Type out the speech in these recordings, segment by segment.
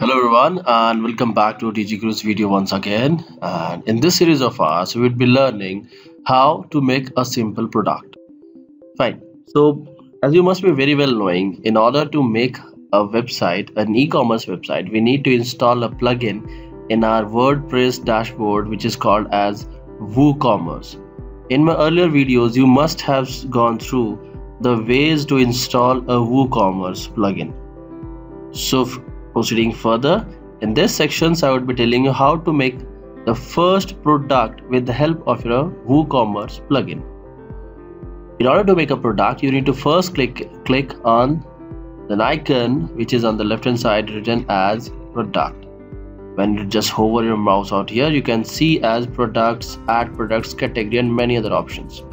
Hello everyone and welcome back to TG Cruise video once again, and in this series of ours we will be learning how to make a simple product. Fine. So as you must be very well knowing, in order to make a website, an e-commerce website, we need to install a plugin in our WordPress dashboard which is called as WooCommerce. In my earlier videos you must have gone through the ways to install a WooCommerce plugin. So proceeding further, in this sections I would be telling you how to make the first product with the help of your WooCommerce plugin. In order to make a product, you need to first click on the icon which is on the left hand side written as product. When you just hover your mouse out here, you can see as products, add products, category and many other options.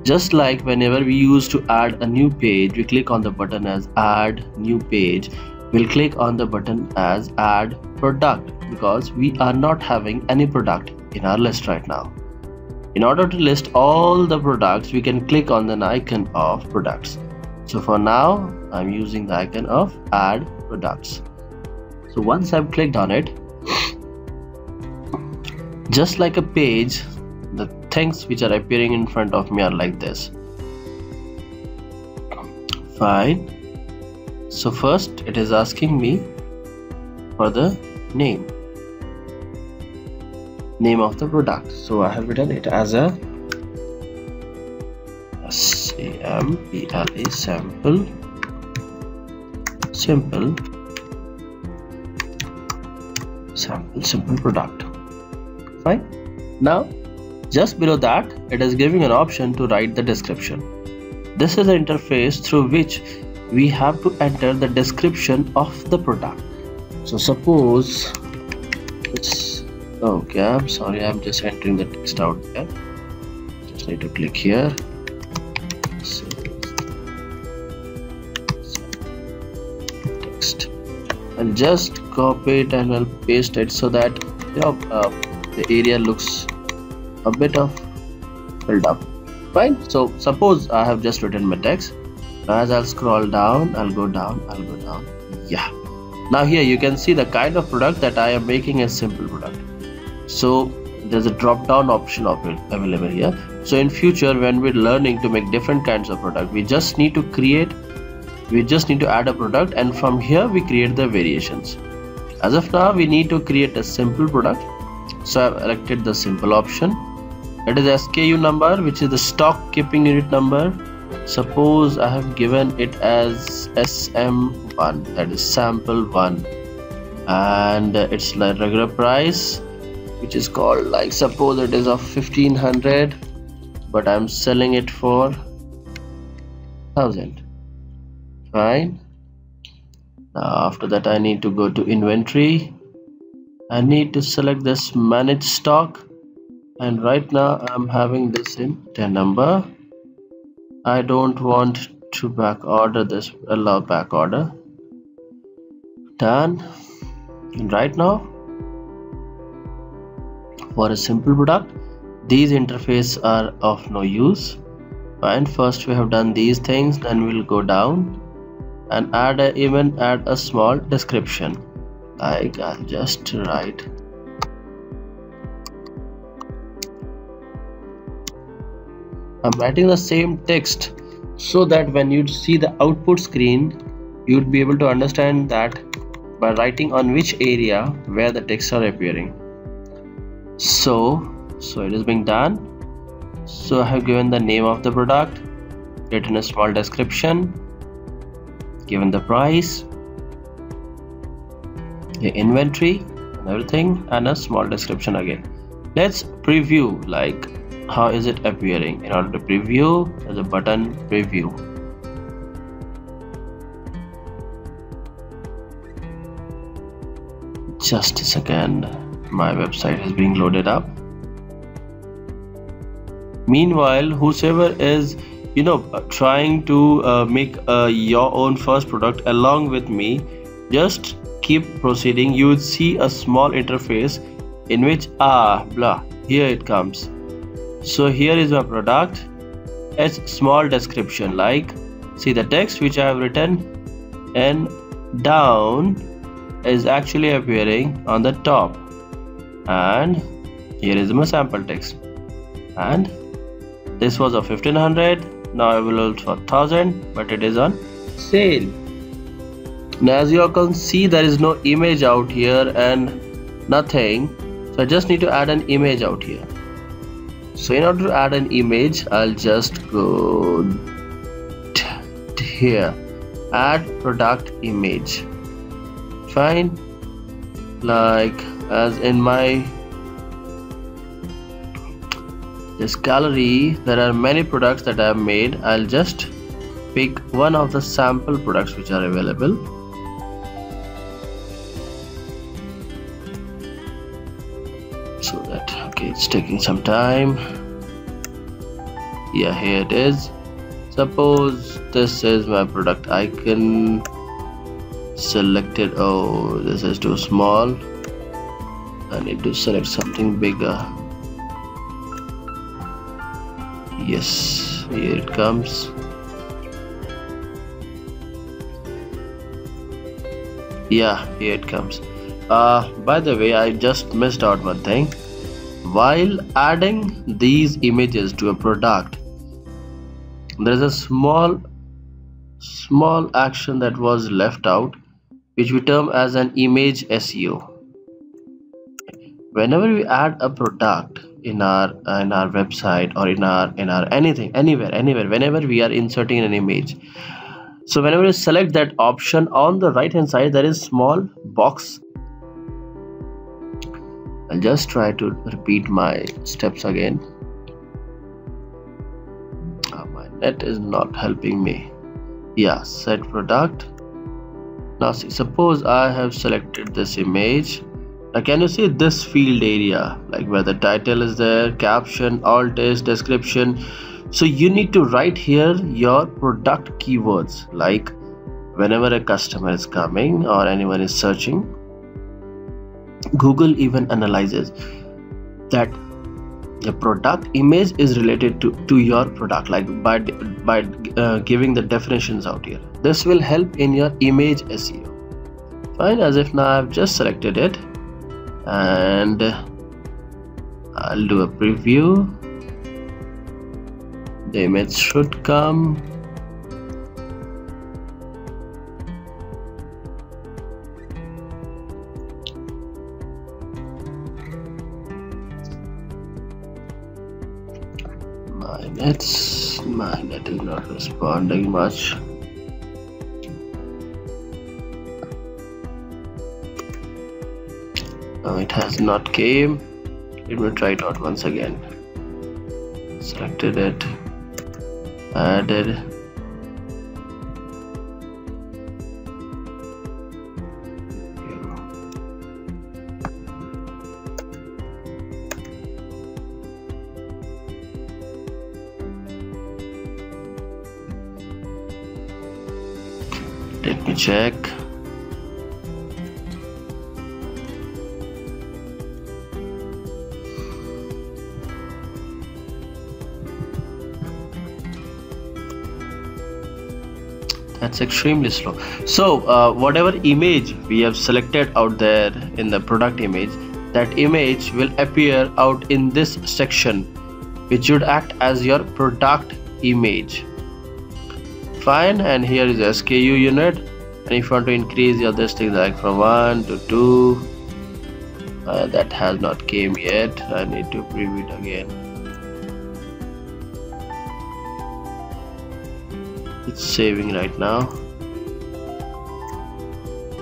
Just like whenever we used to add a new page, we click on the button as add new page. We'll click on the button as add product because we are not having any product in our list right now. In order to list all the products, we can click on the icon of products. So for now, I'm using the icon of add products. So once I've clicked on it, just like a page, the things which are appearing in front of me are like this. Fine. So first it is asking me for the name of the product. So I have written it as a SAMPLE simple product. Fine. Now just below that it is giving an option to write the description. This is an interface through which we have to enter the description of the product. So suppose it's okay, I'm sorry, I'm just entering the text out there. Just need to click here, text, and just copy it and I'll paste it so that the area looks a bit of filled up. Fine. So suppose I have just written my text. As I'll scroll down, I'll go down. Yeah. Now here you can see the kind of product that I am making a simple product. So there's a drop down option available here. So in future when we're learning to make different kinds of product, we just need to add a product, and from here we create the variations. As of now we need to create a simple product. So I've selected the simple option. It is SKU number, which is the stock keeping unit number. Suppose I have given it as SM1, that is sample 1, and it's like regular price, which is called, like, suppose it is of 1500, but I'm selling it for 1000. Fine. Now after that I need to go to inventory. I need to select this manage stock, and right now I'm having this in 10 number. I don't want to back order this, allow back order. Done. And right now for a simple product, these interfaces are of no use. Fine. First we have done these things, then we'll go down and even add a small description. I can just write I'm writing the same text so that when you see the output screen, you'd be able to understand that by writing on which area where the text are appearing. So it is being done. So I have given the name of the product, written a small description, given the price, the inventory and everything, and a small description again. Let's preview, like, how is it appearing. In order to preview, there's a button preview. Just a second, my website is being loaded up. Meanwhile, whosoever is trying to make your own first product along with me, just keep proceeding. You would see a small interface in which here it comes. So here is my product. It's small description, like, see the text which I have written, and down is actually appearing on the top, and here is my sample text. And this was a 1500, now available for 1000, but it is on sale. Now as you all can see, there is no image out here and nothing, so I just need to add an image out here. So in order to add an image, I'll just go here, add product image. Fine, like as in my this gallery there are many products that I have made. I'll just pick one of the sample products which are available. So that, okay, it's taking some time. Yeah, here it is. Suppose this is my product icon. Select it. Oh, this is too small. I need to select something bigger. Yes, here it comes. Yeah, here it comes. By the way, I just missed out one thing. While adding these images to a product, there is a small action that was left out, which we term as an image SEO. Whenever we add a product in our website or in our anything, anywhere, whenever we are inserting an image, so whenever you select that option, on the right hand side there is small box. I'll just try to repeat my steps again. My net is not helping me. Yeah, set product. Now see, suppose I have selected this image. Now can you see this field area, like where the title is there, caption, alt text, description. So you need to write here your product keywords, like whenever a customer is coming or anyone is searching, Google even analyzes that the product image is related to your product, like by giving the definitions out here. This will help in your image SEO. Fine, as if now I've just selected it, and I'll do a preview. The image should come. My net is not responding much. No, it has not came. Let me try it out once again. Selected it, added. Let me check. That's extremely slow. So whatever image we have selected out there in the product image, that image will appear out in this section, which should act as your product image. Fine, and here is the SKU unit, and if you want to increase your this thing like from 1 to 2, that has not came yet. I need to preview it again. It's saving right now.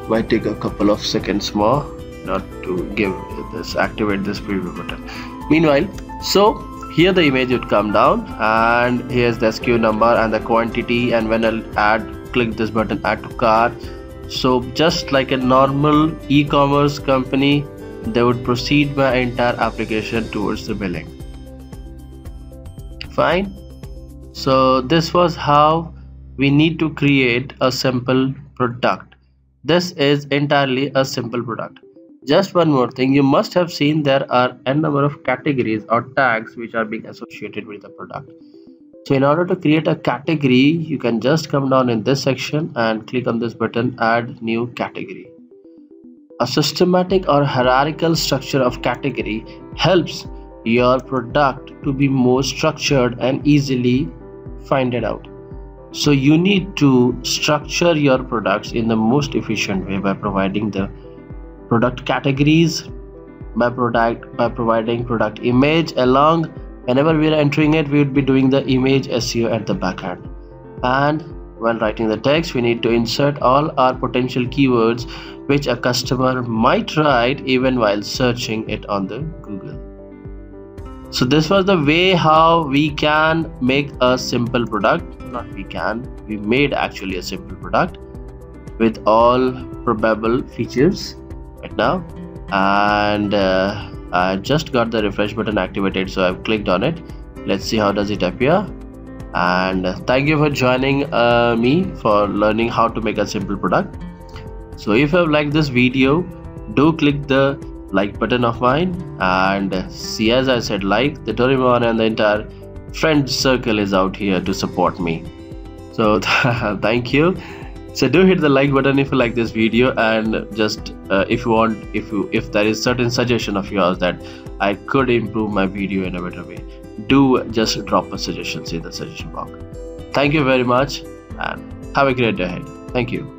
Might take a couple of seconds more not to activate this preview button. Meanwhile, so here the image would come down, and here's the SKU number and the quantity, and when I'll click this button, add to cart. So just like a normal e-commerce company, they would proceed my entire application towards the billing. Fine. So this was how we need to create a simple product. This is entirely a simple product. Just one more thing, you must have seen there are a number of categories or tags which are being associated with the product. So in order to create a category, you can just come down in this section and click on this button, add new category. A systematic or hierarchical structure of category helps your product to be more structured and easily find it out. So you need to structure your products in the most efficient way by providing the product categories, by providing product image along. Whenever we are entering it, we would be doing the image SEO at the back end. And when writing the text, we need to insert all our potential keywords which a customer might write even while searching it on the Google. So this was the way how we can make a simple product. Not we can, we made actually a simple product with all probable features right now. And I just got the refresh button activated, so I've clicked on it. Let's see how does it appear. And thank you for joining me for learning how to make a simple product. So if you have liked this video, do click the like button of mine, and see, as I said, like the Doraemon and the entire friend circle is out here to support me. So thank you. So do hit the like button if you like this video, and just if you want, if there is certain suggestion of yours that I could improve my video in a better way, do just drop a suggestion in the suggestion box. Thank you very much, and have a great day ahead. Thank you.